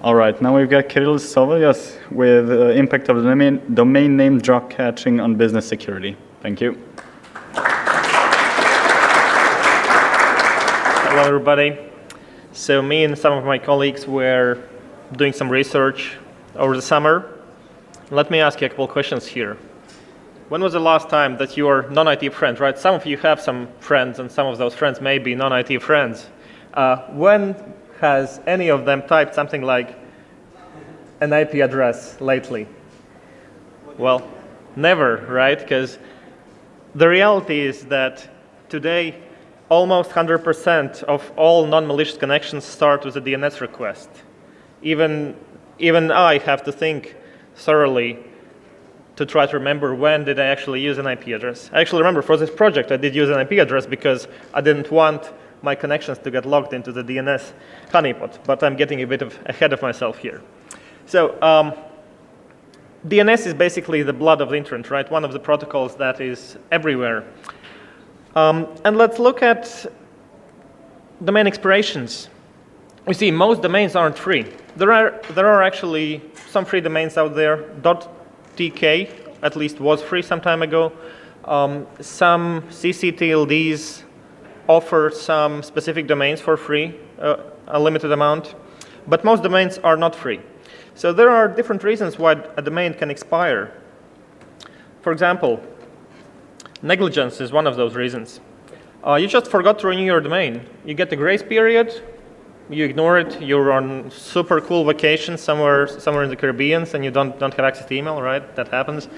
All right, now we've got Kirils Solovjovs with impact of the domain name dropcatching on business security. Thank you. Hello, everybody. So me and some of my colleagues were doing some research over the summer. Let me ask you a couple questions here. When was the last time that your non-IT friends, right? Some of you have some friends, and some of those friends may be non-IT friends. When has any of them typed something like an IP address lately? Well, never, right? Because the reality is that today, almost 100% of all non-malicious connections start with a DNS request. Even I have to think thoroughly to try to remember when did I actually use an IP address. I actually remember for this project I did use an IP address because I didn't want my connections to get logged into the DNS honeypot, but I'm getting a bit ahead of myself here. So DNS is basically the blood of the internet, right? One of the protocols that is everywhere. And let's look at domain expirations. You see, most domains aren't free. There are actually some free domains out there. .tk at least was free some time ago. Some ccTLDs offer some specific domains for free, a limited amount. But most domains are not free. So there are different reasons why a domain can expire. For example, negligence is one of those reasons. You just forgot to renew your domain. You get the grace period, you ignore it, you're on super cool vacation somewhere in the Caribbean and you don't have access to email, right? That happens.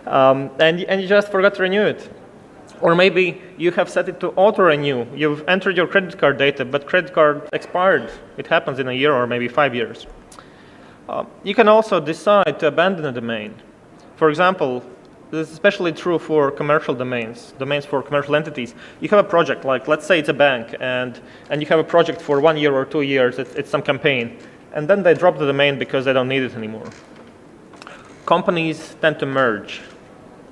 And you just forgot to renew it. Or maybe you have set it to auto-renew. You've entered your credit card data, but credit card expired. It happens in a year or maybe 5 years. You can also decide to abandon a domain. For example, this is especially true for commercial domains for commercial entities. You have a project, like let's say it's a bank, and you have a project for 1 year or 2 years, it's some campaign, and then they drop the domain because they don't need it anymore. Companies tend to merge,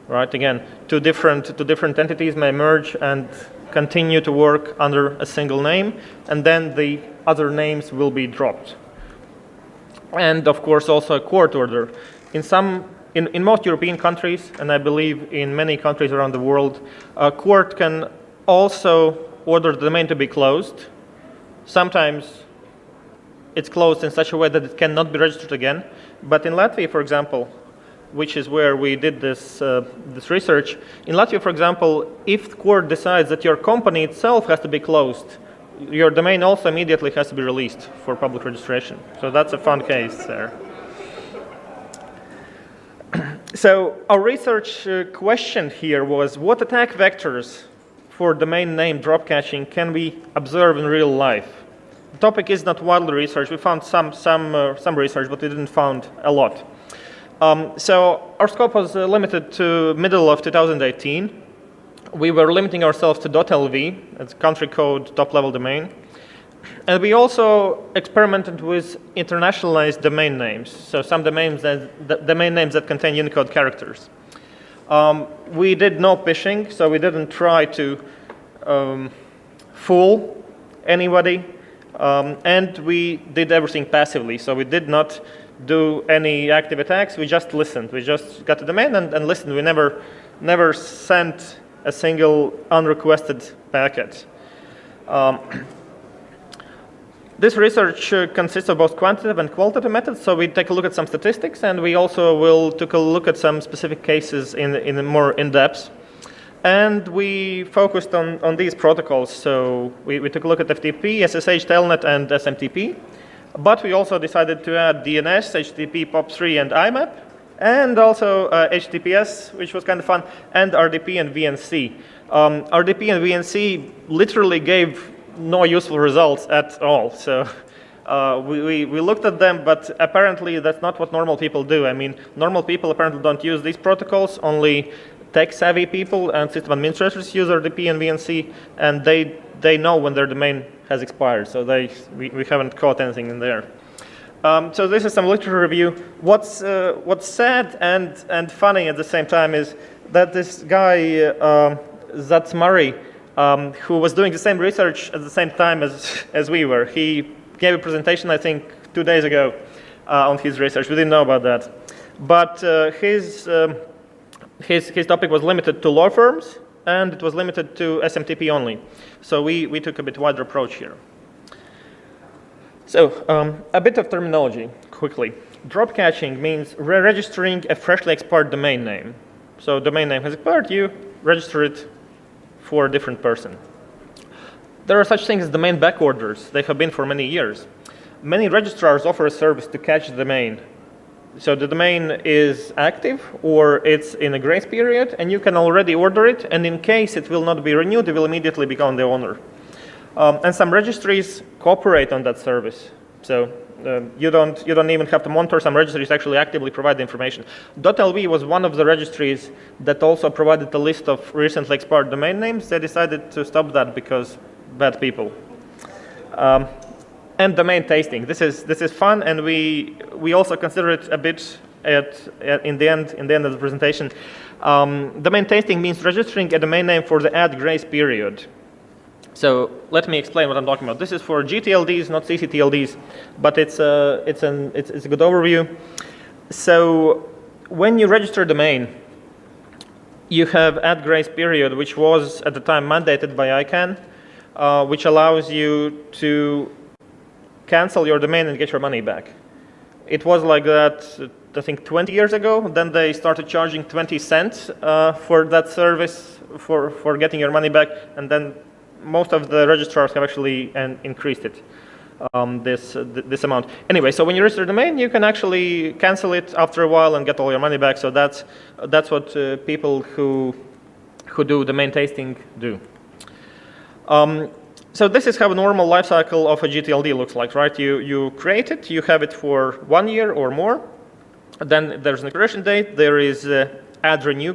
right? Again, two different entities may merge and continue to work under a single name, and then the other names will be dropped. And of course also a court order. In most European countries, and I believe in many countries around the world, a court can also order the domain to be closed. Sometimes it's closed in such a way that it cannot be registered again. But in Latvia, for example, which is where we did this research, in Latvia, for example, if the court decides that your company itself has to be closed, your domain also immediately has to be released for public registration. So that's a fun case there. So our research question here was, what attack vectors for domain name dropcatching can we observe in real life? The topic is not widely researched. We found some research, but we didn't find a lot. So our scope was limited to middle of 2018. We were limiting ourselves to .lv, it's country code top-level domain. And we also experimented with internationalized domain names, so some domain names that contain Unicode characters. We did no phishing, so we didn't try to fool anybody, and we did everything passively, so we did not do any active attacks. We just listened. We just got the domain and listened. We never sent a single unrequested packet. This research consists of both quantitative and qualitative methods, so we take a look at some statistics, and we also will take a look at some specific cases in more in-depth. And we focused on these protocols, so we took a look at FTP, SSH, Telnet, and SMTP. But we also decided to add DNS, HTTP, POP3, and IMAP, and also HTTPS, which was kind of fun, and RDP and VNC. RDP and VNC literally gave no useful results at all. So we looked at them, but apparently that's not what normal people do. I mean, normal people apparently don't use these protocols. Only tech-savvy people and system administrators use RDP and VNC, and they know when their domain has expired. So we haven't caught anything in there. So this is some literature review. What's sad and funny at the same time is that this guy Zats Murray, who was doing the same research at the same time as we were. He gave a presentation, I think, 2 days ago. on his research. We didn't know about that. But his topic was limited to law firms, and it was limited to SMTP only. So we took a bit wider approach here. So a bit of terminology, quickly. Drop catching means re-registering a freshly expired domain name. So domain name has expired, you register it for a different person. There are such things as domain back orders. They have been for many years. Many registrars offer a service to catch the domain. So the domain is active or it's in a grace period, and you can already order it, and in case it will not be renewed, you will immediately become the owner. And some registries cooperate on that service. So you don't even have to monitor. Some registries actually actively provide the information. .lv was one of the registries that also provided a list of recently expired domain names. They decided to stop that because bad people. And domain tasting. This is fun, and we also consider it a bit in the end of the presentation. Domain tasting means registering a domain name for the ad grace period. So let me explain what I'm talking about. This is for GTLDs, not CCTLDs, but it's a good overview. So when you register a domain, you have ad grace period, which was at the time mandated by ICANN, which allows you to cancel your domain and get your money back. It was like that, I think, 20 years ago. Then they started charging 20 cents for that service for getting your money back, and then most of the registrars have actually increased it, this amount. Anyway, so when you register a domain, you can actually cancel it after a while and get all your money back. So that's what people who do domain tasting do. So this is how a normal life cycle of a GTLD looks like, right? You create it, you have it for 1 year or more. Then there's an expiration date. There is auto renew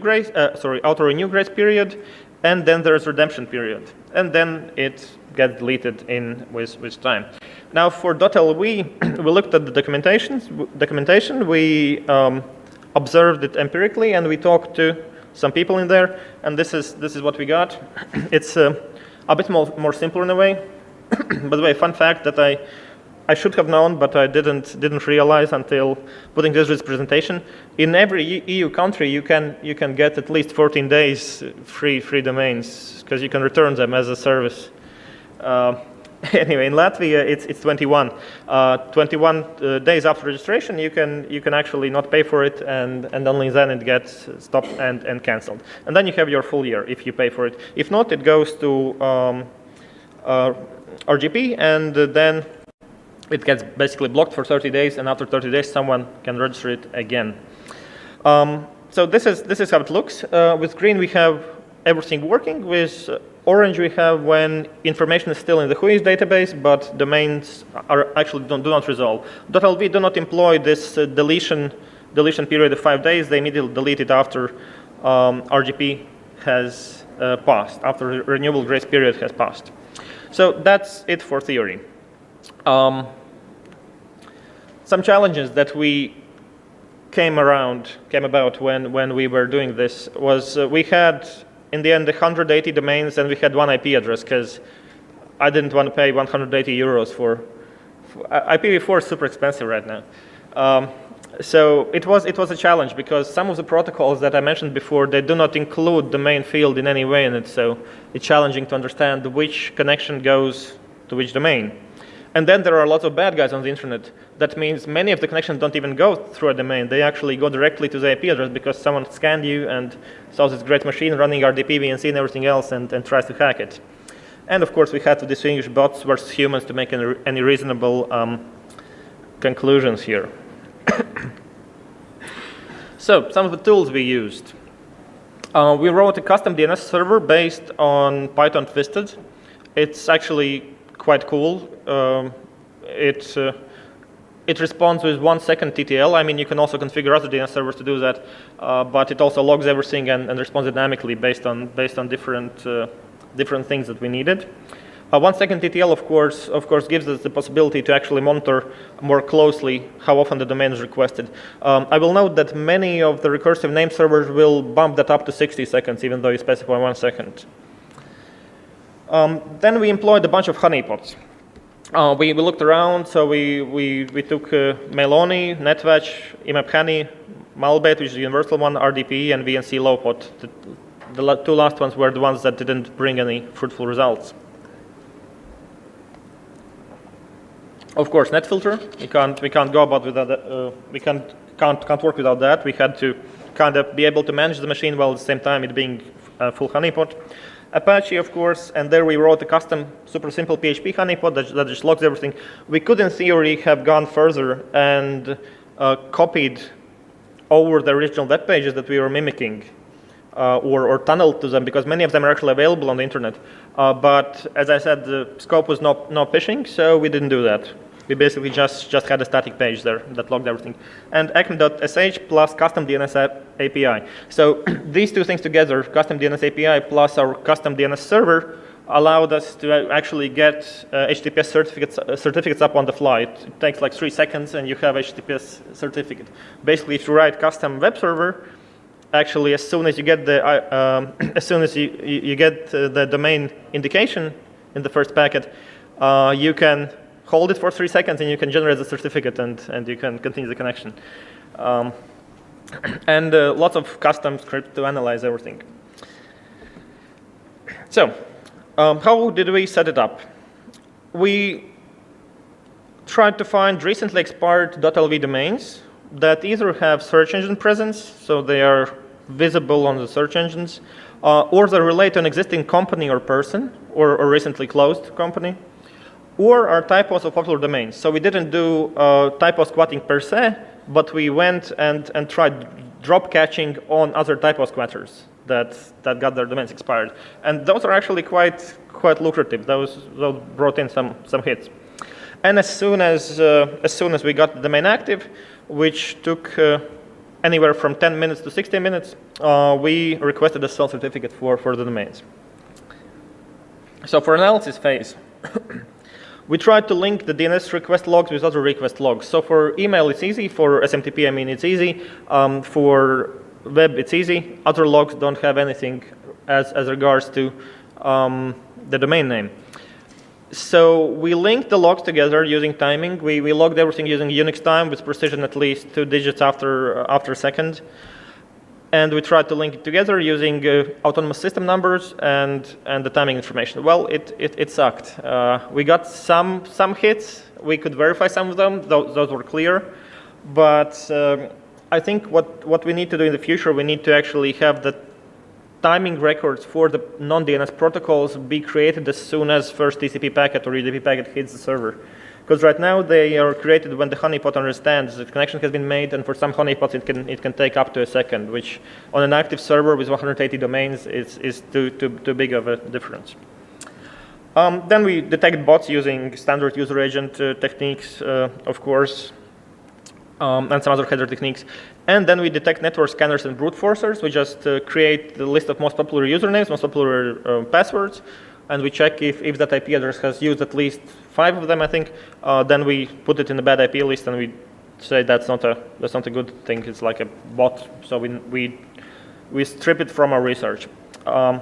grace period. And then there's redemption period, and then it gets deleted with time. Now for .lv, we looked at the documentation. We observed it empirically, and we talked to some people in there, and this is what we got. It's a bit more simpler in a way. By the way, fun fact that I should have known, but I didn't realize until putting this presentation. In every EU country, you can get at least 14 days free domains because you can return them as a service. Anyway, in Latvia, it's 21. 21 days after registration, you can actually not pay for it, and only then it gets stopped and cancelled. And then you have your full year if you pay for it. If not, it goes to RGP, and then it gets basically blocked for 30 days, and after 30 days, someone can register it again. So this is how it looks. With green, we have everything working. With orange, we have when information is still in the WHOIS database, but domains are actually do not resolve. .lv do not employ this deletion period of 5 days. They immediately delete it after RGP has passed, after renewable grace period has passed. So that's it for theory. Some challenges that we came about when we were doing this was we had, in the end, 180 domains, and we had one IP address because I didn't want to pay 180 euros for IPv4 is super expensive right now. So it was a challenge because some of the protocols that I mentioned before, they do not include the main field in any way in it, so it's challenging to understand which connection goes to which domain. And then there are lots of bad guys on the internet. That means many of the connections don't even go through a domain. They actually go directly to the IP address because someone scanned you and saw this great machine running RDP, VNC, and everything else and tries to hack it. And of course, we had to distinguish bots versus humans to make any reasonable conclusions here. So, some of the tools we used. We wrote a custom DNS server based on Python Twisted. It's actually quite cool. It responds with 1 second TTL. I mean, you can also configure other DNS servers to do that, but it also logs everything and responds dynamically based on different things that we needed. 1 second TTL, of course, gives us the possibility to actually monitor more closely how often the domain is requested. I will note that many of the recursive name servers will bump that up to 60 seconds, even though you specify 1 second. Then we employed a bunch of honeypots. We looked around, so we took Meloni, NetWatch, IMAP-HANI, Malbet, which is the universal one, RDP, and VNC Lowpot. The two last ones were the ones that didn't bring any fruitful results. Of course, NetFilter. We can't go about without that. We can't work without that. We had to kind of be able to manage the machine while at the same time it being a full honeypot. Apache, of course, and there we wrote a custom, super simple PHP honeypot that just logs everything. We could, in theory, have gone further and copied over the original web pages that we were mimicking, or tunneled to them, because many of them are actually available on the internet. But as I said, the scope was no phishing, so we didn't do that. We basically just had a static page there that logged everything. And acme.sh plus custom DNS API. So these two things together, custom DNS API plus our custom DNS server, allowed us to actually get HTTPS certificates up on the fly. It takes like 3 seconds, and you have HTTPS certificate. Basically, if you write custom web server, actually, as soon as you get the the domain indication in the first packet, you can hold it for 3 seconds, and you can generate the certificate, and you can continue the connection. And lots of custom scripts to analyze everything. So, how did we set it up? We tried to find recently expired .lv domains that either have search engine presence, so they are visible on the search engines, or they relate to an existing company or person, or recently closed company, or are typos of popular domains. So we didn't do typo squatting per se, but we went and tried drop catching on other typo squatters that got their domains expired. And those are actually quite lucrative. Those brought in some hits. And as soon as we got the domain active, which took anywhere from 10 minutes to 60 minutes, we requested a sell certificate for the domains. So for analysis phase, we tried to link the DNS request logs with other request logs. So for email, it's easy. For SMTP, I mean, it's easy. For web, it's easy. Other logs don't have anything as regards to the domain name. So we linked the logs together using timing. We logged everything using Unix time with precision at least 2 digits after a second. And we tried to link it together using autonomous system numbers and the timing information. Well, it sucked. We got some hits. We could verify some of them. Those were clear. But I think what we need to do in the future, we need to actually have the timing records for the non-DNS protocols be created as soon as first TCP packet or UDP packet hits the server. Because right now they are created when the honeypot understands the connection has been made, and for some honeypots it can take up to a second, which on an active server with 180 domains is too big of a difference. Then we detect bots using standard user agent techniques, of course, and some other header techniques. And then we detect network scanners and brute forcers. We just create the list of most popular usernames, most popular passwords, and we check if that IP address has used at least 5 of them, I think. Then we put it in the bad IP list, and we say that's not a good thing. It's like a bot. So we strip it from our research, and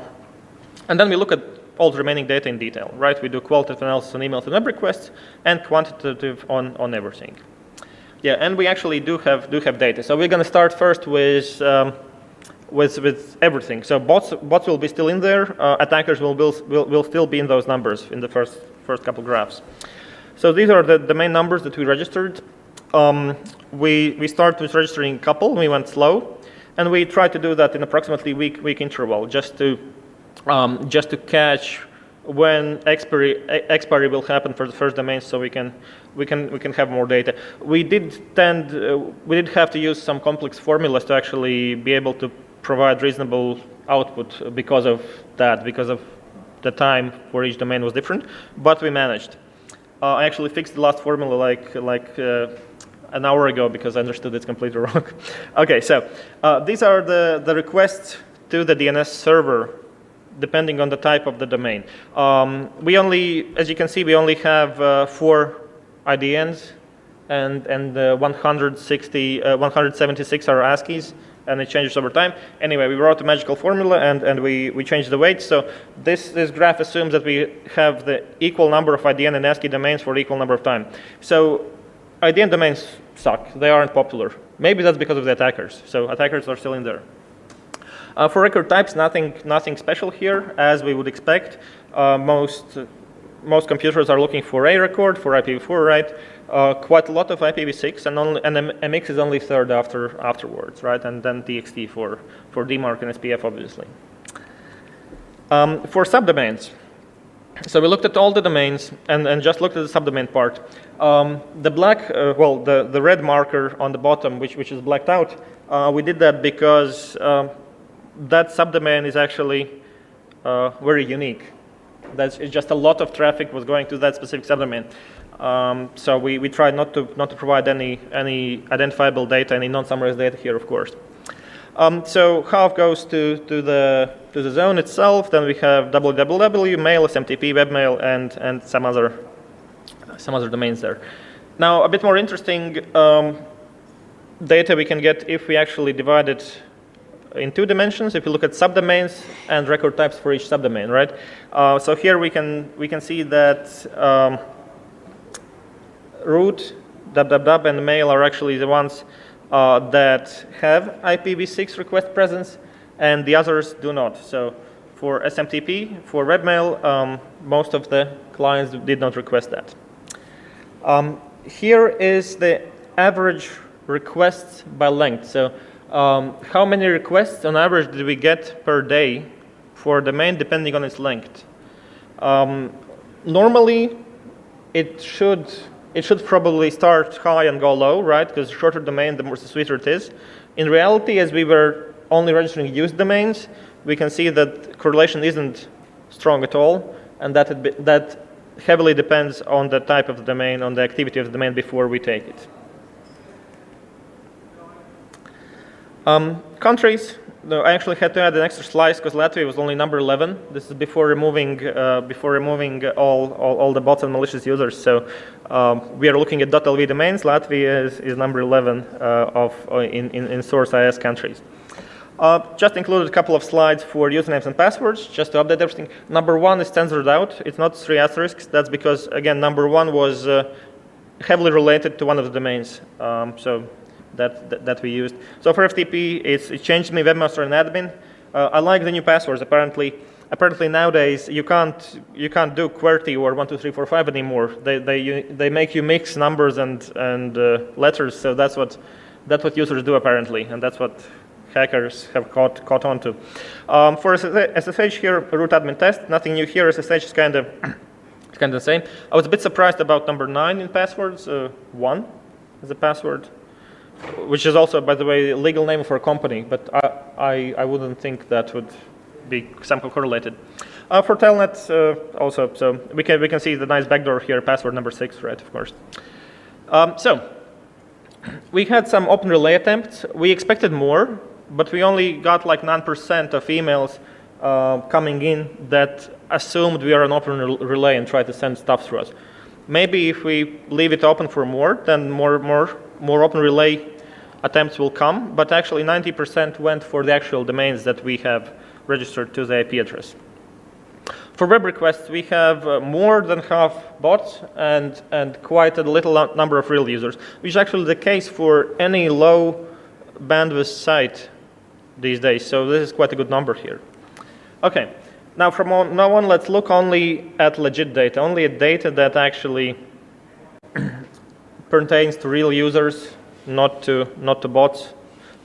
then we look at all the remaining data in detail. Right? We do qualitative analysis on emails and web requests, and quantitative on everything. Yeah, and we actually do have data. So we're going to start first with everything. So bots will be still in there. Attackers will still be in those numbers in the first couple graphs. So these are the main numbers that we registered. We start with registering a couple. We went slow, and we tried to do that in approximately week interval, just to catch when expiry will happen for the first domain, so we can have more data. We did have to use some complex formulas to actually be able to provide reasonable output because of the time for each domain was different, but we managed. I actually fixed the last formula like an hour ago because I understood it's completely wrong. Okay, so these are the requests to the DNS server depending on the type of the domain. As you can see, we only have 4 IDNs and 176 are ASCIIs, and it changes over time. Anyway, we wrote a magical formula, and we changed the weights. So this graph assumes that we have the equal number of IDN and ASCII domains for the equal number of time. So IDN domains suck. They aren't popular. Maybe that's because of the attackers. So attackers are still in there. For record types, nothing special here, as we would expect. Most computers are looking for a record for IPv4, right? Quite a lot of IPv6, and MX is only third afterwards, right? And then TXT for DMARC and SPF, obviously. For subdomains, so we looked at all the domains and just looked at the subdomain part. The black, the red marker on the bottom, which is blacked out, we did that because that subdomain is actually very unique. It's just a lot of traffic was going to that specific subdomain. So we tried not to provide any identifiable data, any non-summarized data here, of course. So half goes to the zone itself. Then we have www, mail, SMTP, webmail, and some other domains there. Now a bit more interesting data we can get if we actually divide it in two dimensions. If you look at subdomains and record types for each subdomain, right? So here we can see that root, www, and mail are actually the ones that have IPv6 request presence, and the others do not. So for SMTP, for webmail, most of the clients did not request that. Here is the average requests by length. So how many requests on average did we get per day for a domain depending on its length? Normally, it should probably start high and go low, right? Because the shorter domain, the sweeter it is. In reality, as we were only registering used domains, we can see that correlation isn't strong at all, and that heavily depends on the type of the domain, on the activity of the domain before we take it. Countries, I actually had to add an extra slice because Latvia was only number 11. This is before removing all the bots and malicious users. So we are looking at .lv domains. Latvia is number 11 in source IS countries. Just included a couple of slides for usernames and passwords, just to update everything. Number 1 is censored out. It's not 3 asterisks. That's because, again, number 1 was heavily related to one of the domains. That we used. So for FTP, it changed me webmaster and admin. I like the new passwords. Apparently nowadays you can't do QWERTY or 1 2 3 4 5 anymore. They make you mix numbers and letters. So that's what users do apparently, and that's what hackers have caught on to. For SSH here, root admin test. Nothing new here. SSH is kind of the same. I was a bit surprised about number 9 in passwords. 1 is a password, which is also, by the way, a legal name for a company, but I wouldn't think that would be somehow correlated. For telnet also, so we can see the nice backdoor here, password number 6, right, of course. So we had some open relay attempts. We expected more, but we only got like 9% of emails coming in that assumed we are an open relay and try to send stuff through us. Maybe if we leave it open for more, then more open relay attempts will come, but actually 90% went for the actual domains that we have registered to the IP address. For web requests, we have more than half bots and quite a little number of real users, which is actually the case for any low bandwidth site these days. So this is quite a good number here. Okay, now from now on, let's look only at legit data, only at data that actually pertains to real users, not to bots,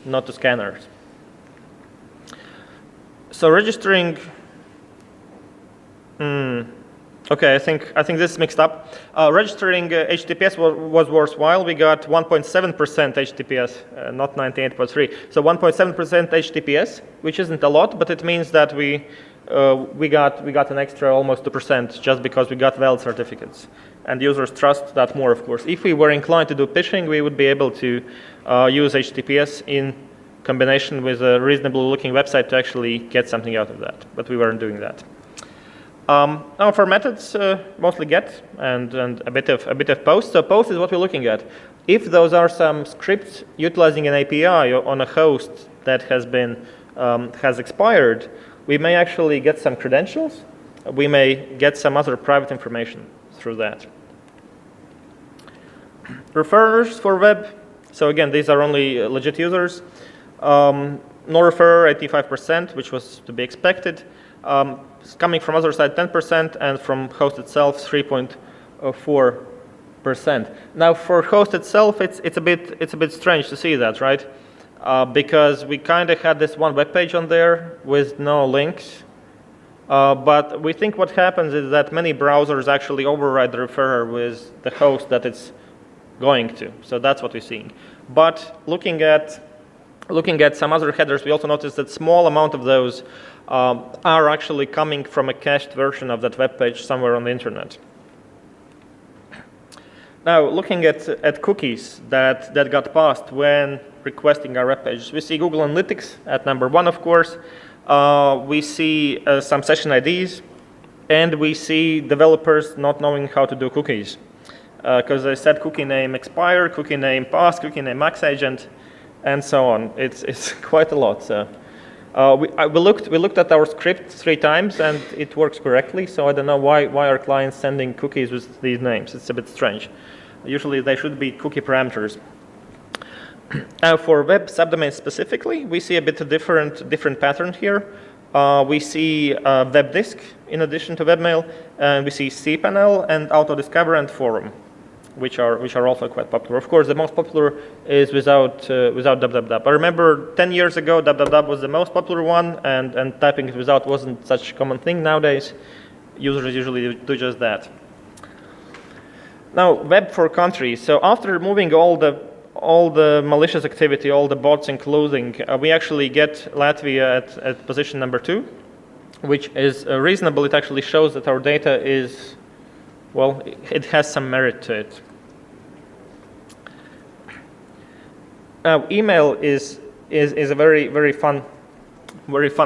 not to scanners. So registering. Okay, I think this is mixed up. Registering HTTPS was worthwhile. We got 1.7% HTTPS, not 98.3. So 1.7% HTTPS, which isn't a lot, but it means that we got an extra almost 2% just because we got valid certificates. And users trust that more, of course. If we were inclined to do phishing, we would be able to use HTTPS in combination with a reasonable looking website to actually get something out of that, but we weren't doing that. Now for methods, mostly get and a bit of post. So post is what we're looking at. If those are some scripts utilizing an API on a host that has expired, we may actually get some credentials. We may get some other private information through that. Referrers for web. So again, these are only legit users. No referrer, 85%, which was to be expected. Coming from other side, 10%, and from host itself, 3.4%. Now, for host itself, it's a bit strange to see that, right? Because we kind of had this one web page on there with no links. But we think what happens is that many browsers actually override the referrer with the host that it's going to. So that's what we're seeing. But looking at some other headers, we also noticed that small amount of those are actually coming from a cached version of that web page somewhere on the internet. Now, looking at cookies that got passed when requesting our web pages, we see Google Analytics at number 1, of course. We see some session IDs, and we see developers not knowing how to do cookies. Because I said cookie name expire, cookie name pass, cookie name max agent, and so on. It's quite a lot. So we looked at our script 3 times, and it works correctly. So I don't know why are clients sending cookies with these names. It's a bit strange. Usually they should be cookie parameters. Now for web subdomains specifically, we see a bit of different pattern here. We see web disk in addition to webmail, and we see cPanel and autodiscover and forum, which are also quite popular. Of course, the most popular is without www. I remember 10 years ago, www was the most popular one, and typing it without wasn't such a common thing nowadays. Users usually do just that. Now, web for countries. So after removing all the malicious activity, all the bots including, we actually get Latvia at position number 2, which is reasonable. It actually shows that our data is, well, it has some merit to it. Now, email is a very fun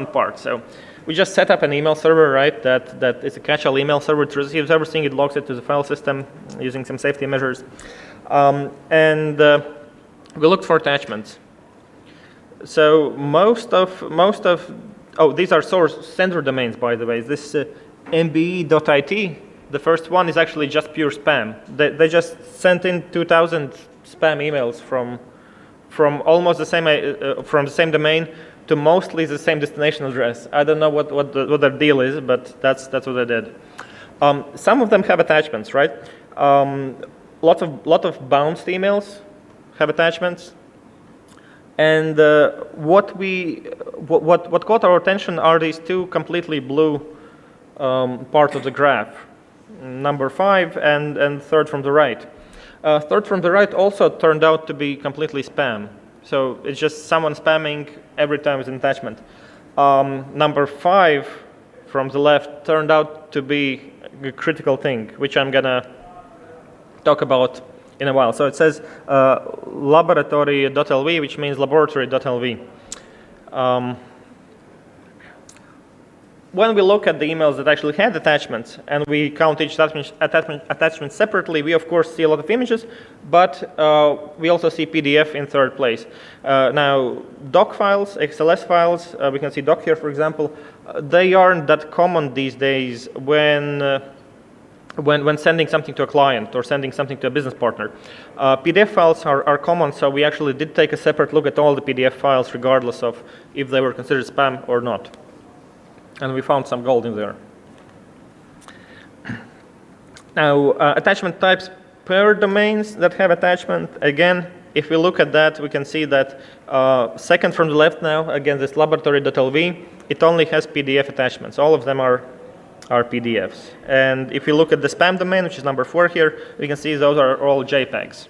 part. So we just set up an email server, right? That is a catch-all email server. It receives everything, it logs it to the file system using some safety measures, and we looked for attachments. So most of these are source sender domains, by the way. This mbe.it. The first one is actually just pure spam. They just sent in 2,000 spam emails from almost the same from the same domain to mostly the same destination address. I don't know what their deal is, but that's what they did. Some of them have attachments, right? Lot of bounced emails have attachments, and what caught our attention are these 2 completely blue parts of the graph. Number 5 and 3rd from the right. 3rd from the right also turned out to be completely spam. So it's just someone spamming every time with an attachment. Number 5 from the left turned out to be a critical thing, which I'm gonna talk about in a while. So it says laboratory.lv, which means laboratory.lv. When we look at the emails that actually had attachments and we count each attachment separately, we of course see a lot of images, but we also see PDF in 3rd place. Now, doc files, XLS files, we can see doc here, for example, they aren't that common these days when sending something to a client or sending something to a business partner. PDF files are common, so we actually did take a separate look at all the PDF files regardless of if they were considered spam or not. And we found some gold in there. Now, attachment types per domains that have attachment. Again, if we look at that, we can see that 2nd from the left now, again, this laboratory.lv, it only has PDF attachments. All of them are PDFs. And if we look at the spam domain, which is number 4 here, we can see those are all JPEGs.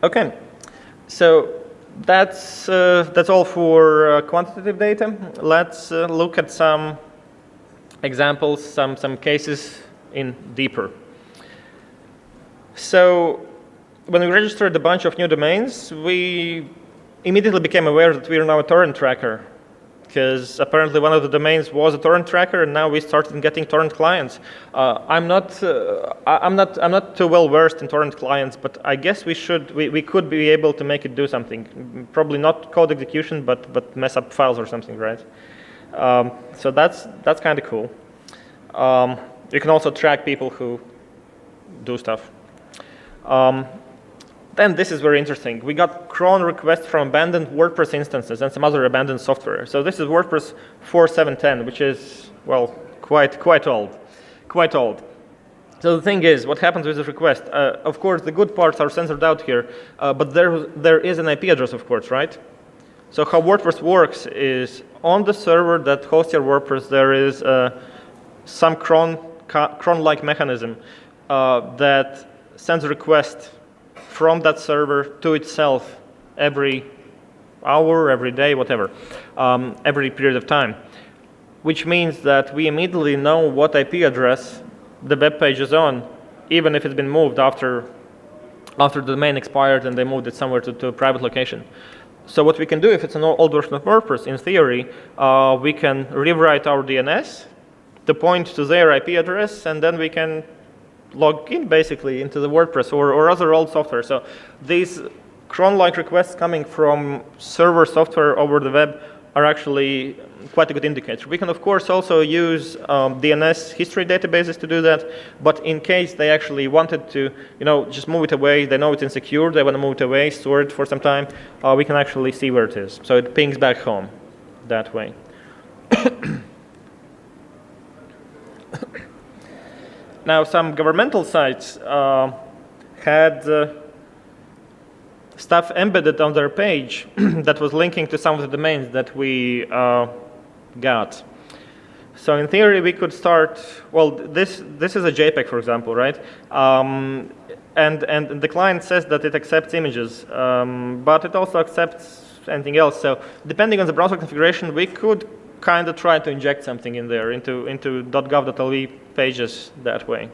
Okay, so that's all for quantitative data. Let's look at some examples, some cases in deeper. So when we registered a bunch of new domains, we immediately became aware that we are now a torrent tracker because apparently one of the domains was a torrent tracker, and now we started getting torrent clients. I'm not too well versed in torrent clients, but I guess we could be able to make it do something. Probably not code execution, but mess up files or something, right? So that's kind of cool. You can also track people who do stuff. Then this is very interesting. We got cron requests from abandoned WordPress instances and some other abandoned software. So this is WordPress 4.7.10, which is, well, quite old. So the thing is, what happens with this request? Of course, the good parts are censored out here, but there is an IP address, of course, right? So how WordPress works is on the server that hosts your WordPress, there is some cron-like mechanism that sends a request from that server to itself every hour, every day, whatever, every period of time, which means that we immediately know what IP address the web page is on, even if it's been moved after the domain expired and they moved it somewhere to a private location. So what we can do if it's an old version of WordPress, in theory, we can rewrite our DNS to point to their IP address, and then we can log in basically into the WordPress or other old software. So these cron-like requests coming from server software over the web are actually quite a good indicator. We can of course also use DNS history databases to do that, but in case they actually wanted to, just move it away, they know it's insecure, they want to move it away, store it for some time, we can actually see where it is. So it pings back home that way. Now, some governmental sites had stuff embedded on their page that was linking to some of the domains that we got. So in theory, we could start, well, this is a JPEG, for example, right? And the client says that it accepts images, but it also accepts anything else. So depending on the browser configuration, we could kind of try to inject something in there into .gov.lv pages that way.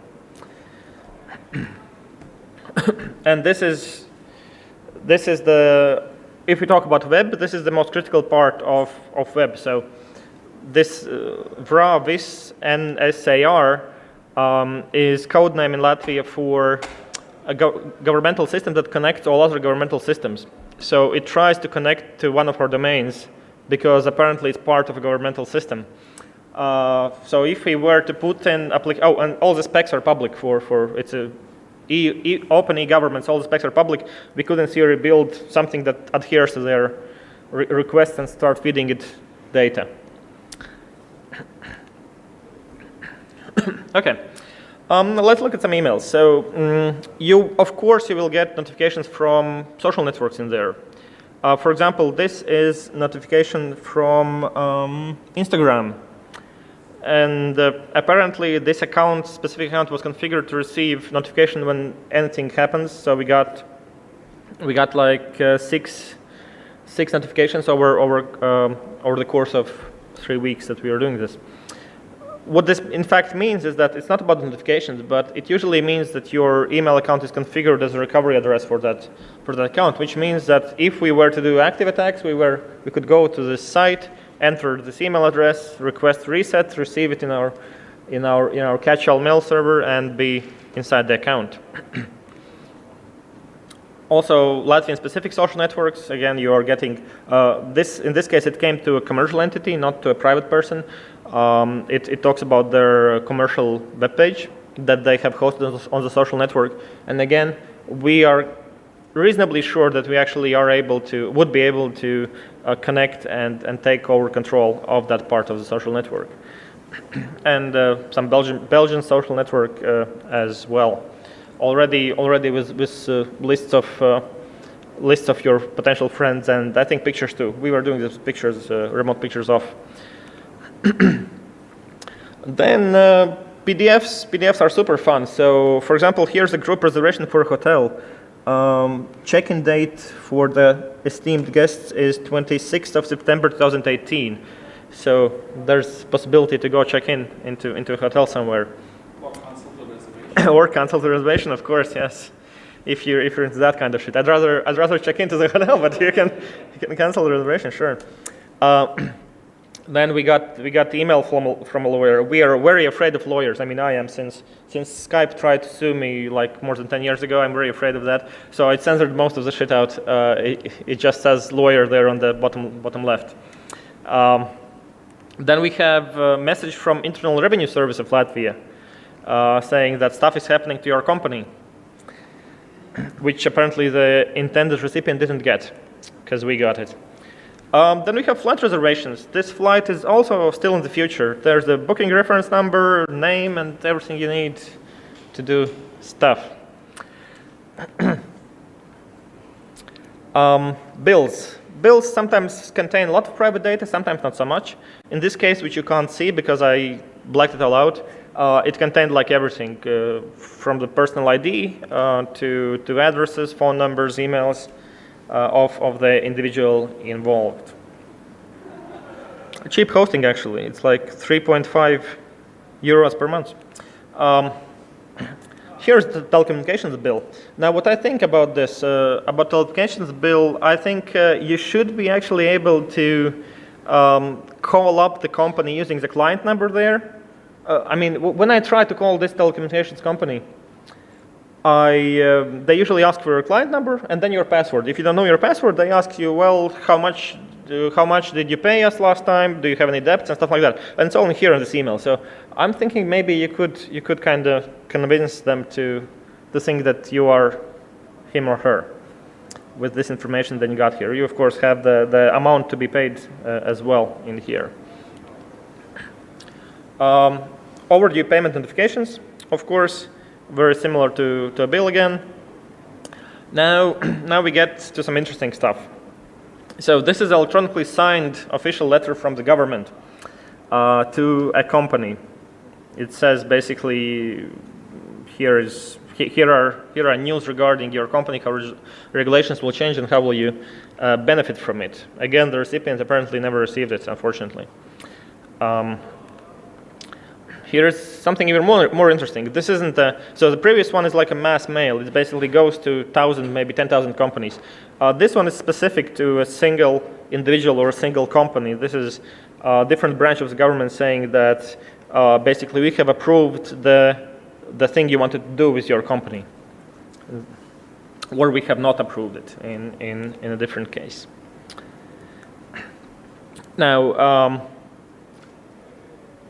And this is the, if we talk about web, this is the most critical part of web. So this VRA, vis, NSAR is code name in Latvia for a governmental system that connects to all other governmental systems. So it tries to connect to one of our domains because apparently it's part of a governmental system. So if we were to put in and all the specs are public for it's a open e-governments, all the specs are public, we could in theory build something that adheres to their requests and start feeding it data. Okay, let's look at some emails. So of course you will get notifications from social networks in there. For example, this is notification from Instagram. And apparently this specific account was configured to receive notification when anything happens. So we got like six notifications over the course of 3 weeks that we were doing this. What this in fact means is that it's not about notifications, but it usually means that your email account is configured as a recovery address for that account, which means that if we were to do active attacks, we could go to this site, enter this email address, request reset, receive it in our catch-all mail server, and be inside the account. Also, Latvian-specific social networks. Again, you are getting this. In this case, it came to a commercial entity, not to a private person. It talks about their commercial web page that they have hosted on the social network. And again, we are reasonably sure that we actually would be able to connect and take over control of that part of the social network. And some Belgian social network as well. Already with lists of your potential friends, and I think pictures too. We were doing these pictures, remote pictures off. Then PDFs are super fun. So for example, here's a group reservation for a hotel. Check-in date for the esteemed guests is 26th of September 2018. So there's possibility to go check into a hotel somewhere. Or cancel the reservation. Or cancel the reservation, of course, yes. If you're into that kind of shit, I'd rather check into the hotel, but you can cancel the reservation, sure. Then we got the email from a lawyer. We are very afraid of lawyers. I mean, I am since Skype tried to sue me like more than 10 years ago. I'm very afraid of that. So I censored most of the shit out. It just says lawyer there on the bottom left. Then we have a message from Internal Revenue Service of Latvia saying that stuff is happening to your company, which apparently the intended recipient didn't get, because we got it. Then we have flight reservations. This flight is also still in the future. There's the booking reference number, name, and everything you need to do stuff. Bills. Bills sometimes contain a lot of private data, sometimes not so much. In this case, which you can't see because I blacked it all out, it contained like everything, from the personal ID to addresses, phone numbers, emails, of the individual involved. Cheap hosting, actually. It's like 3.5 euros per month. Here's the telecommunications bill. Now, what I think about this, about telecommunications bill, I think you should be actually able to call up the company using the client number there. I mean, when I try to call this telecommunications company, they usually ask for your client number and then your password. If you don't know your password, they ask you, well, how much did you pay us last time? Do you have any debts and stuff like that? And it's only here in this email. So I'm thinking maybe you could kind of convince them to think that you are him or her with this information that you got here. You of course have the amount to be paid as well in here. Overdue payment notifications, of course. Very similar to a bill again. Now we get to some interesting stuff. So this is electronically signed official letter from the government to a company. It says basically here are news regarding your company, how regulations will change and how will you benefit from it. Again, the recipient apparently never received it, unfortunately. Here's something even more interesting. This isn't so the previous one is like a mass mail. It basically goes to 1,000, maybe 10,000 companies. This one is specific to a single individual or a single company. This is a different branch of the government saying that basically we have approved the thing you wanted to do with your company, or we have not approved it in a different case. Now,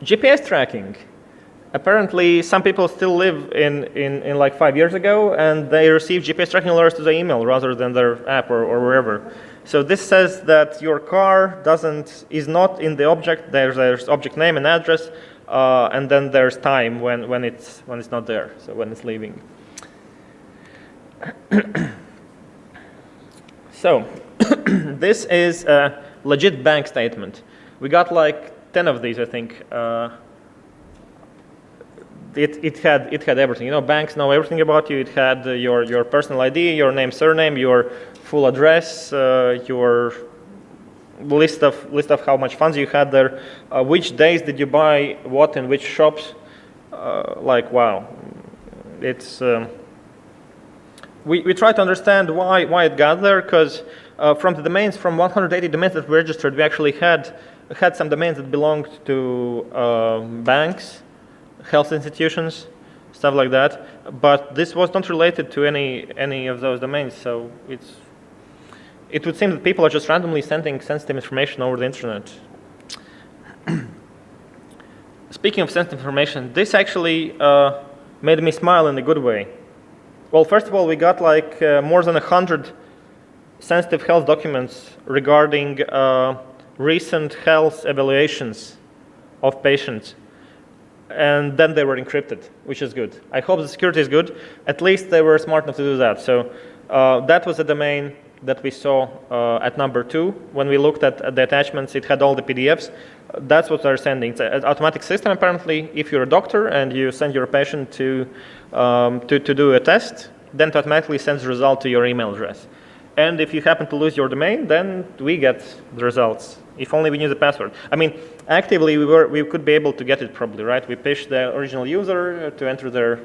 GPS tracking. Apparently, some people still live in like 5 years ago, and they receive GPS tracking alerts to their email rather than their app or wherever. So this says that your car is not in the object. There's object name and address, and then there's time when it's not there. So when it's leaving. So this is a legit bank statement. We got like 10 of these, I think. It had everything. You know, banks know everything about you. It had your personal ID, your name, surname, your full address, your list of how much funds you had there, which days did you buy what in which shops. Like, wow, it's. We try to understand why it got there, because from the domains, from 180 domains that we registered, we actually had some domains that belonged to banks, health institutions, stuff like that. But this was not related to any of those domains. So it would seem that people are just randomly sending sensitive information over the internet. Speaking of sensitive information, this actually made me smile in a good way. Well, first of all, we got like more than 100 sensitive health documents regarding recent health evaluations of patients. And then they were encrypted, which is good. I hope the security is good. At least they were smart enough to do that. So that was a domain that we saw at number 2. When we looked at the attachments, it had all the PDFs. That's what they're sending. It's an automatic system, apparently. If you're a doctor and you send your patient to do a test, then it automatically sends the result to your email address. And if you happen to lose your domain, then we get the results. If only we knew the password. I mean, actively we could be able to get it probably, right? We pitched the original user to enter their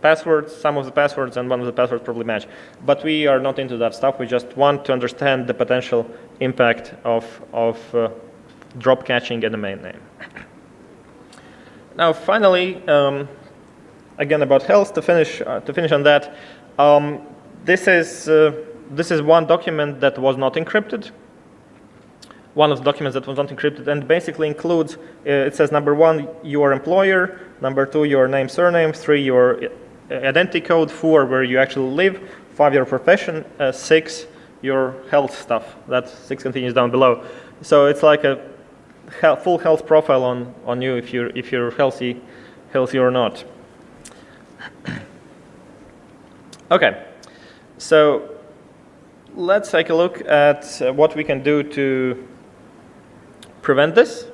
passwords, some of the passwords, and one of the passwords probably match. But we are not into that stuff. We just want to understand the potential impact of drop catching a domain name. Now, finally, again about health. To finish on that, this is one document that was not encrypted. One of the documents that was not encrypted, and basically includes, it says number 1, your employer, number 2, your name, surname, 3, your identity code, 4, where you actually live, 5, your profession, 6, your health stuff. That 6 continues down below. So it's like a full health profile on you if you're healthy or not. Okay, so let's take a look at what we can do to prevent this.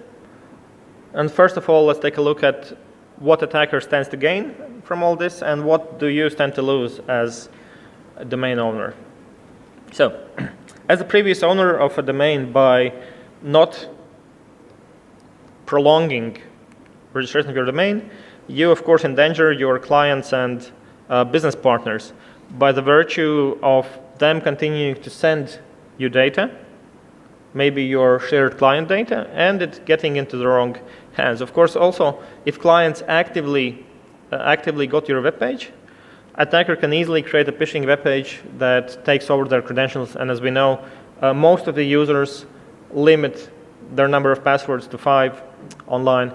And first of all, let's take a look at what attacker stands to gain from all this and what do you stand to lose as a domain owner. So, as a previous owner of a domain, by not prolonging registration of your domain, you of course endanger your clients and business partners by the virtue of them continuing to send you data, maybe your shared client data, and it getting into the wrong hands. Of course, also, if clients actively go to your web page, attacker can easily create a phishing web page that takes over their credentials. And as we know, most of the users limit their number of passwords to 5 online,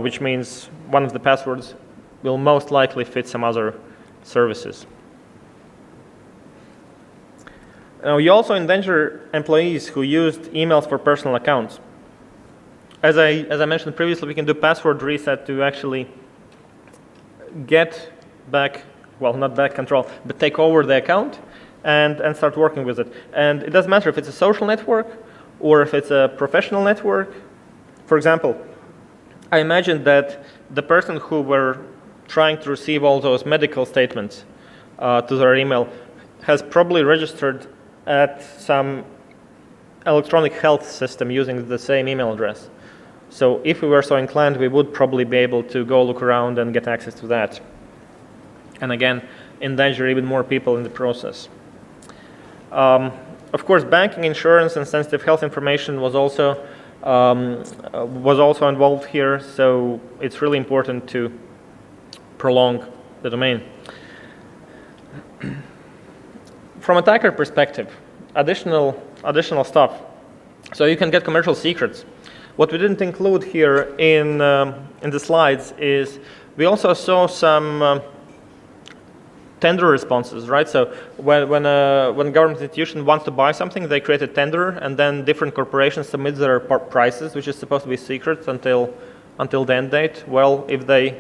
which means one of the passwords will most likely fit some other services. Now, you also endanger employees who used emails for personal accounts. As I mentioned previously, we can do password reset to actually get back, well, not back control, but take over the account and start working with it. And it doesn't matter if it's a social network or if it's a professional network. For example, I imagine that the person who were trying to receive all those medical statements to their email has probably registered at some electronic health system using the same email address. So if we were so inclined, we would probably be able to go look around and get access to that. And again, endanger even more people in the process. Of course, banking, insurance, and sensitive health information was also involved here, so it's really important to prolong the domain. From attacker perspective, additional stuff. So you can get commercial secrets. What we didn't include here in the slides is we also saw some tender responses, right? So when a government institution wants to buy something, they create a tender, and then different corporations submit their prices, which is supposed to be secret until the end date. Well, if they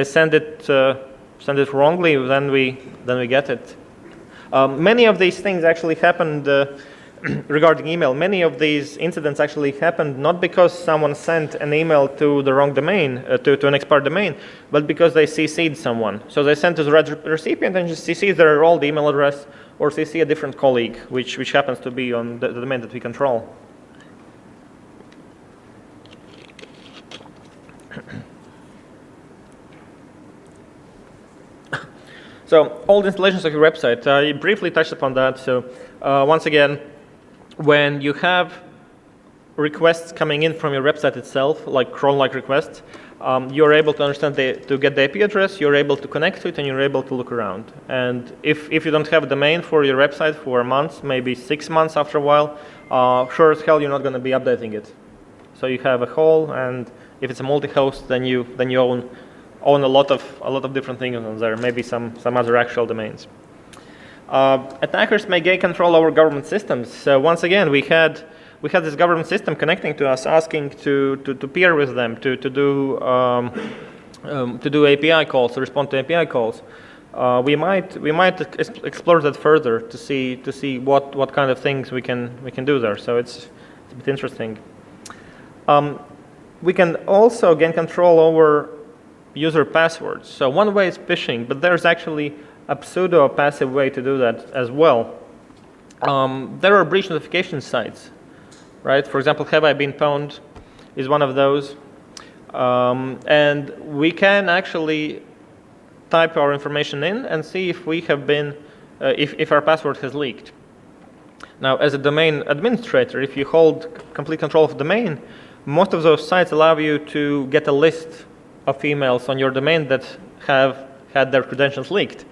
send it wrongly, then we get it. Many of these things actually happened regarding email. Many of these incidents actually happened not because someone sent an email to the wrong domain, to an expired domain, but because they CC'd someone. So they sent to the recipient and just CC their old email address or CC a different colleague, which happens to be on the domain that we control. So, old installations of your website, I briefly touched upon that. So, once again, when you have requests coming in from your website itself, like cron-like requests, you're able to understand to get the IP address, you're able to connect to it, and you're able to look around. And if you don't have a domain for your website for months, maybe 6 months after a while, sure as hell you're not going to be updating it. So you have a hole, and if it's a multi-host, then you own a lot of different things on there, maybe some other actual domains. Attackers may gain control over government systems. So once again, we had this government system connecting to us, asking to peer with them, to do API calls, to respond to API calls. We might explore that further to see what kind of things we can do there. So it's a bit interesting. We can also gain control over user passwords. So one way is phishing, but there's actually a pseudo-passive way to do that as well. There are breach notification sites, right? For example, Have I Been Pwned is one of those. And we can actually type our information in and see if we have been, if our password has leaked. Now, as a domain administrator, if you hold complete control of the domain, most of those sites allow you to get a list of emails on your domain that have had their credentials leaked.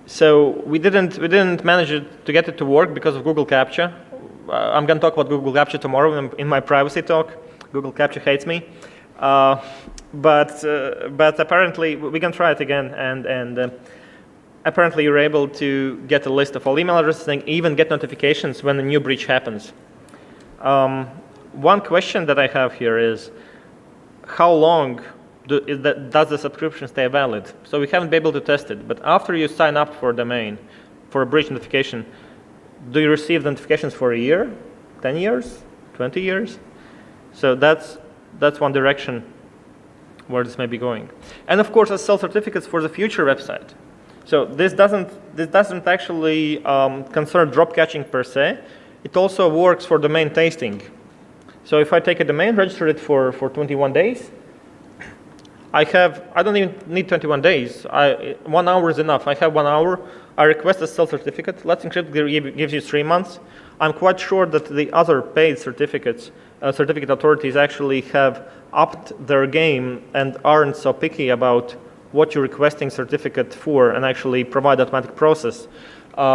So we didn't manage to get it to work because of Google CAPTCHA. I'm going to talk about Google CAPTCHA tomorrow in my privacy talk. Google CAPTCHA hates me. But apparently we can try it again, and apparently you're able to get a list of all email addresses and even get notifications when a new breach happens. One question that I have here is, how long does the subscription stay valid? So we haven't been able to test it, but after you sign up for a domain, for a breach notification, do you receive notifications for a year, 10 years, 20 years? So that's one direction where this may be going. And of course, as self-certificates for the future website. So this doesn't actually concern drop catching per se. It also works for domain tasting. So if I take a domain, register it for 21 days, I don't even need 21 days. 1 hour is enough. I have 1 hour. I request a self-certificate. Let's Encrypt gives you 3 months. I'm quite sure that the other paid certificate authorities actually have upped their game and aren't so picky about what you're requesting certificate for and actually provide automatic process,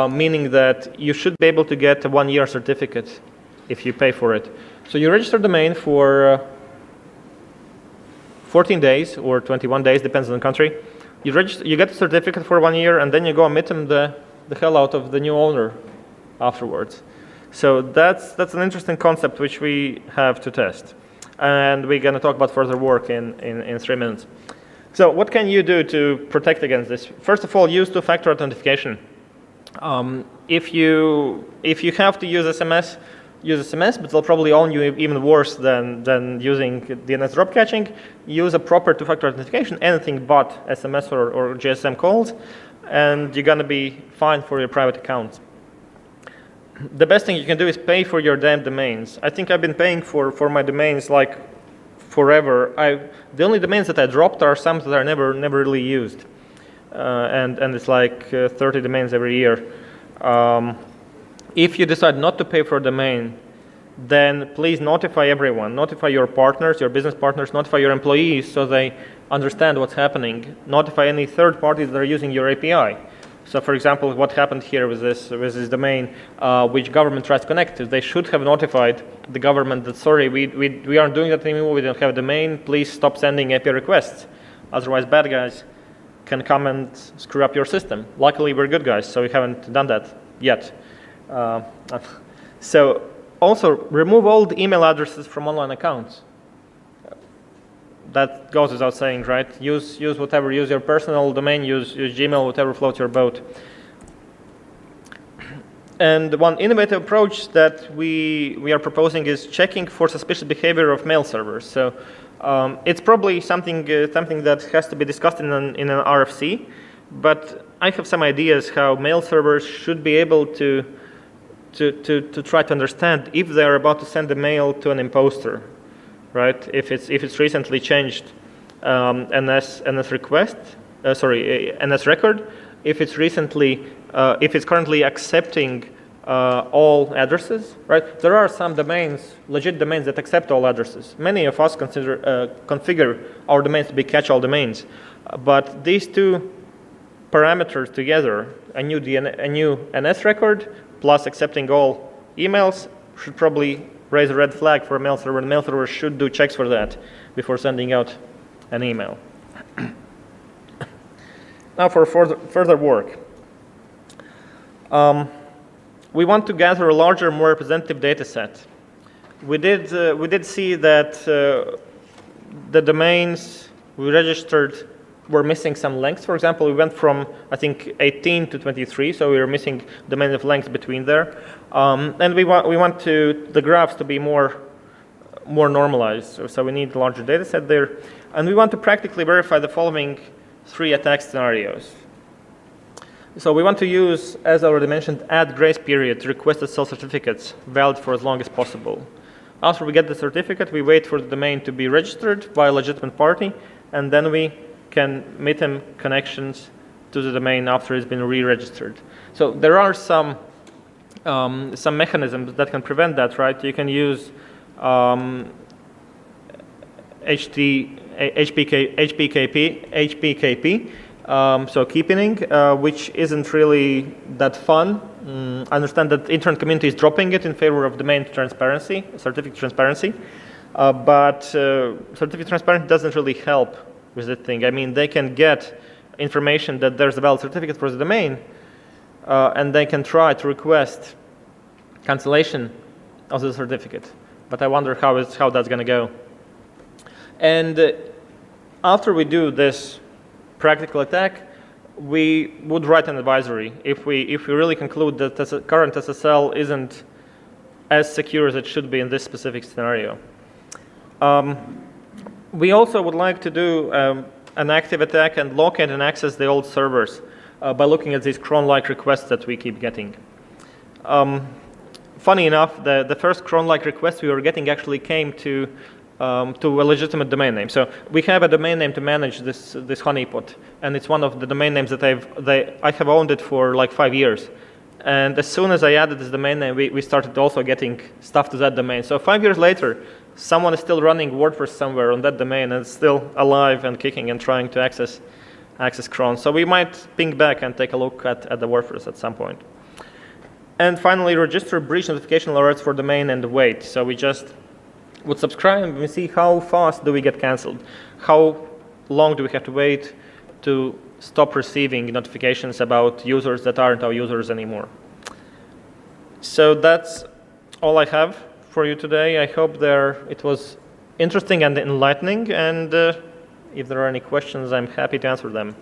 meaning that you should be able to get a 1-year certificate if you pay for it. So you register domain for 14 days or 21 days, depends on the country. You get the certificate for 1 year, and then you go and meet them the hell out of the new owner afterwards. So that's an interesting concept which we have to test. And we're going to talk about further work in 3 minutes. So what can you do to protect against this? First of all, use two-factor authentication. If you have to use SMS, use SMS, but they'll probably own you even worse than using DNS drop catching. Use a proper two-factor authentication, anything but SMS or GSM calls, and you're going to be fine for your private accounts. The best thing you can do is pay for your damn domains. I think I've been paying for my domains like forever. The only domains that I dropped are some that are never really used, and it's like 30 domains every year. If you decide not to pay for a domain, then please notify everyone. Notify your partners, your business partners, notify your employees so they understand what's happening. Notify any third parties that are using your API. So for example, what happened here with this domain, which government tries to connect to, they should have notified the government that, sorry, we aren't doing that anymore, we don't have a domain, please stop sending API requests. Otherwise, bad guys can come and screw up your system. Luckily, we're good guys, so we haven't done that yet. So also, remove all the email addresses from online accounts. That goes without saying, right? Use whatever, use your personal domain, use Gmail, whatever floats your boat. And one innovative approach that we are proposing is checking for suspicious behavior of mail servers. So it's probably something that has to be discussed in an RFC, but I have some ideas how mail servers should be able to try to understand if they are about to send a mail to an imposter. Right? If it's recently changed NS request, NS record, if it's currently accepting all addresses, right? There are some domains, legit domains that accept all addresses. Many of us configure our domains to be catch-all domains, but these two parameters together, a new NS record plus accepting all emails, should probably raise a red flag for a mail server. The mail server should do checks for that before sending out an email. Now for further work. We want to gather a larger, more representative data set. We did see that the domains we registered were missing some lengths. For example, we went from, I think, 18 to 23, so we were missing domains of length between there. And we want the graphs to be more normalized, so we need a larger data set there. And we want to practically verify the following 3 attack scenarios. So we want to use, as I already mentioned, add grace period to requested self-certificates valid for as long as possible. After we get the certificate, we wait for the domain to be registered by a legitimate party, and then we can meet connections to the domain after it's been re-registered. So there are some some mechanisms that can prevent that, right? You can use HPKP, so keeping, which isn't really that fun. I understand that the internet community is dropping it in favor of domain transparency, certificate transparency, but certificate transparency doesn't really help with that thing. I mean, they can get information that there's a valid certificate for the domain, and they can try to request cancellation of the certificate. But I wonder how that's going to go. And after we do this practical attack, we would write an advisory if we really conclude that the current SSL isn't as secure as it should be in this specific scenario. We also would like to do an active attack and locate and access the old servers by looking at these cron-like requests that we keep getting. Funny enough, the first cron-like request we were getting actually came to a legitimate domain name. So we have a domain name to manage this honeypot, and it's one of the domain names that I have owned it for like 5 years. And as soon as I added this domain name, we started also getting stuff to that domain. So 5 years later, someone is still running WordPress somewhere on that domain and it's still alive and kicking and trying to access cron. So we might ping back and take a look at the WordPress at some point. And finally, register breach notification alerts for domain and wait. So we just would subscribe and we see how fast do we get canceled. How long do we have to wait to stop receiving notifications about users that aren't our users anymore. So that's all I have for you today. I hope it was interesting and enlightening, and if there are any questions, I'm happy to answer them.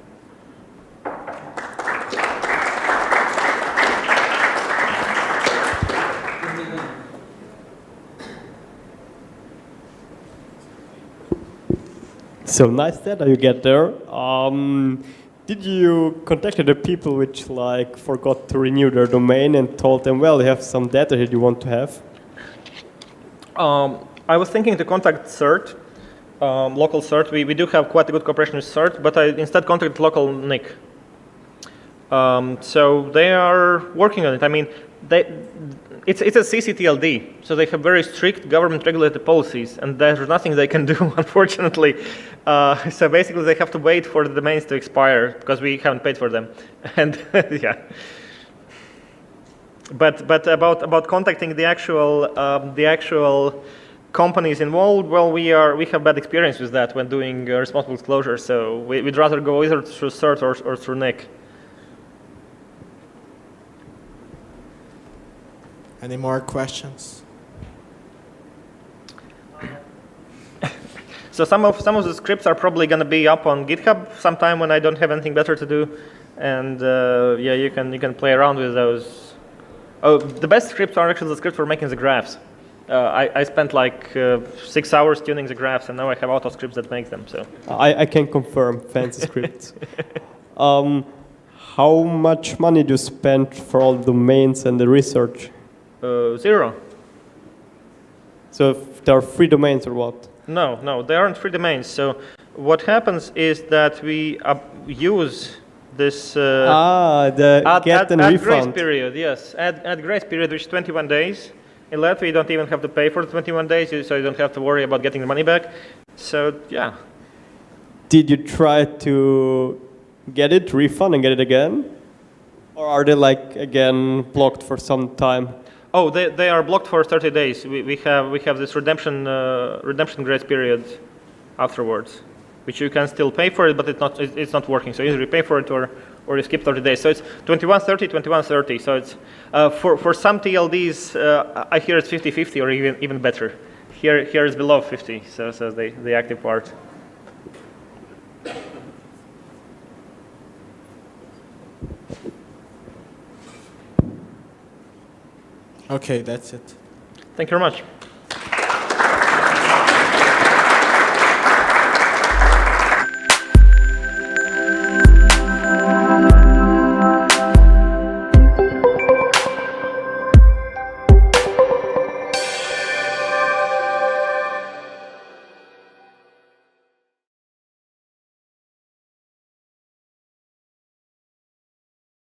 So nice data you get there. Did you contact the people which forgot to renew their domain and told them, well, you have some data that you want to have? I was thinking to contact CERT, local CERT. We do have quite a good cooperation with CERT, but I instead contacted local NIC. So they are working on it. I mean, it's a CCTLD, so they have very strict government-regulated policies, and there's nothing they can do, unfortunately. So basically, they have to wait for the domains to expire because we haven't paid for them, and yeah. But about contacting the actual companies involved, well, we have bad experience with that when doing responsible disclosure. So we'd rather go either through CERT or through NIC. Any more questions? So some of the scripts are probably going to be up on GitHub sometime when I don't have anything better to do, and yeah, you can play around with those. Oh, the best scripts are actually the scripts for making the graphs. I spent like 6 hours tuning the graphs, and now I have auto scripts that make them. So I can confirm fancy scripts. How much money do you spend for all the domains and the research? 0. So if there are free domains or what? No, there aren't free domains. So what happens is that we use this get and add refund. grace period. Yes, add grace period, which is 21 days. In Latvia, you don't even have to pay for the 21 days, so you don't have to worry about getting the money back. So yeah. Did you try to get it, refund, and get it again? Or are they again blocked for some time? Oh, they are blocked for 30 days. We have this redemption grace period afterwards, which you can still pay for it, but it's not working. So either you pay for it or you skip 30 days. So it's 21.30, 21.30. So it's for some TLDs, I hear it's 50-50 or even better. Here is below 50. So the active part. Okay, that's it. Thank you very much.